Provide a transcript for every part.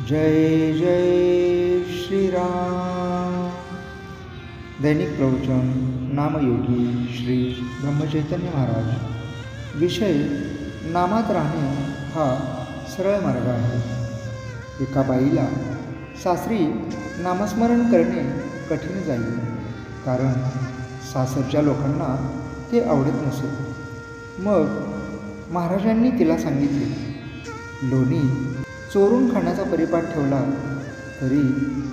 जय जय श्रीराम। दैनिक प्रवचन नामयोगी श्री ब्रह्मचैतन्य महाराज। विषय नामात राहणे हा सरळ मार्ग आहे। एका बाईला सासरी नामस्मरण करणे कठीण जाईल, कारण सासरच्या लोकांना ते आवडत नसे। मग महाराजांनी तिला सांगितले, लोणी चोरून खाण्याचा परिपाठ ठेवला तरी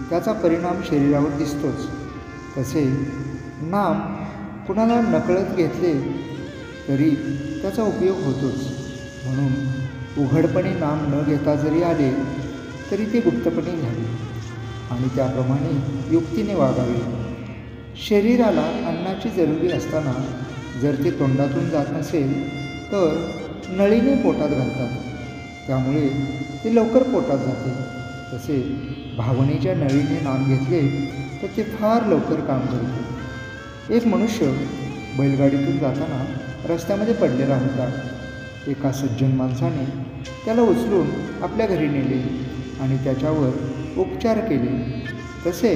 त्याचा परिणाम शरीरावर दिसतोच, तसे नाम कुणाला नकळत घेतले तरी त्याचा उपयोग होतोच। म्हणून उघडपणे नाम न घेता जरी आले तरी ते गुप्तपणे घ्यावे आणि त्याप्रमाणे युक्तीने वागावे। शरीराला अन्नाची जरुरी असताना जर ते तोंडातून जात नसेल तर नळीने पोटात घालतात, त्यामुळे ते लवकर पोटात जाते। तसे भावनेच्या नळीने नाम घेतले तर ते फार लवकर काम करते। एक मनुष्य बैलगाडीतून जाताना रस्त्यामध्ये पडलेला होता। एका सज्जन माणसाने त्याला उचलून आपल्या घरी नेले आणि त्याच्यावर उपचार केले। तसे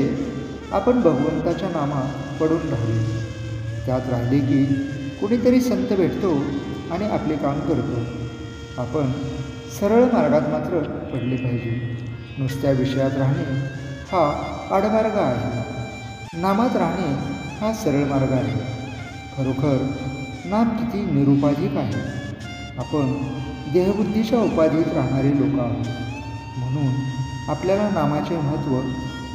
आपण भगवंताच्या नामात पडून राहिले, त्यात राहिले की कुणीतरी संत भेटतो आणि आपले काम करतो। आपण सरळ मार्गात मात्र पडले पाहिजे। नुसत्या विषयात राहणे हा आडमार्ग आहे, नामात राहणे हा सरळ मार्ग आहे। खरोखर नाम किती निरुपाधिक आहे। आपण देहबुद्धीच्या उपाधीत राहणारे लोक आहोत, म्हणून आपल्याला नामाचे महत्त्व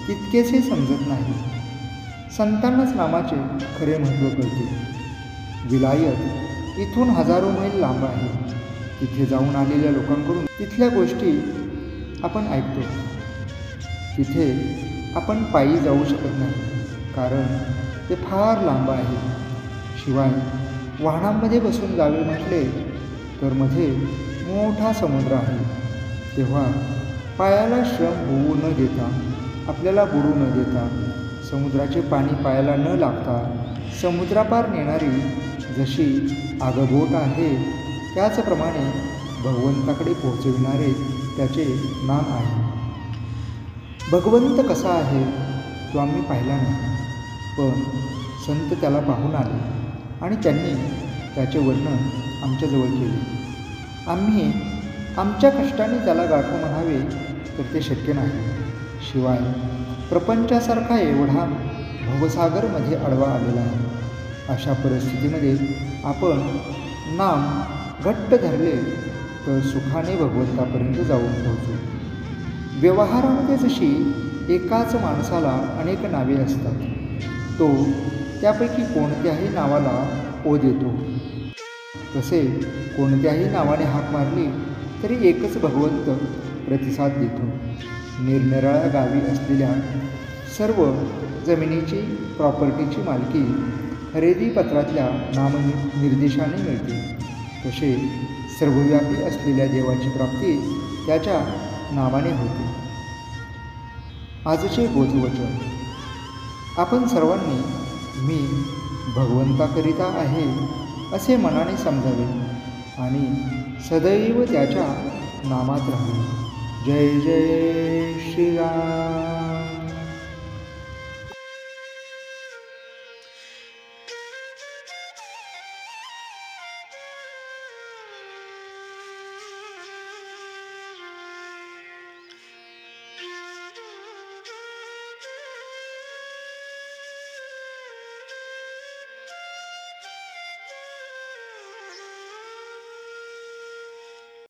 तितकेसे समजत नाही। संतांनाच नामाचे खरे महत्त्व कळते। विलायत इथून हजारो मैल लांब आहे। तिथे जाऊन आलेल्या लोकांकडून तिथल्या गोष्टी आपण ऐकतो। तिथे आपण पायी जाऊ शकत नाही, कारण ते फार लांब आहे। शिवाय वाहनांमध्ये बसून जावे म्हटले तर मध्ये मोठा समुद्र आहे, तेव्हा पायाला श्रम होऊ न देता, आपल्याला बुडू न देता, समुद्राचे पाणी पायाला न लागता समुद्रापार नेणारी जशी आगबोट आहे, त्याचप्रमाणे भगवंताकडे पोहोचविणारे त्याचे नाम आहे। भगवंत कसा आहे तो आम्ही पाहिला नाही, पण संत त्याला पाहून आले आणि त्यांनी त्याचे वर्णन आमच्याजवळ केले। आम्ही आमच्या कष्टाने त्याला गाठू म्हणावे तर ते शक्य नाही। शिवाय प्रपंचासारखा एवढा भवसागरमध्ये आडवा आलेला आहे। अशा परिस्थितीमध्ये आपण नाम घट्ट धरले तर सुखाने भगवंतापर्यंत जाऊन पोहोचू। व्यवहारामध्ये जशी एकाच माणसाला अनेक नावे असतात, तो त्यापैकी कोणत्याही नावाला ओ देतो, तसे कोणत्याही नावाने हाक मारली तरी एकच भगवंत प्रतिसाद देतो। निरनिराळ्या गावी असलेल्या सर्व जमिनीची प्रॉपर्टीची मालकी खरेदीपत्रातल्या नामनिर्देशाने मिळते, तसे सर्वव्यापी असलेल्या देवाची प्राप्ती त्याच्या नावाने होते। आजचे बोधवचन आपण सर्वांनी मी भगवंताकरिता आहे असे मनाने समजावे आणि सदैव त्याच्या नामात राहावे। जय जय श्रीराम।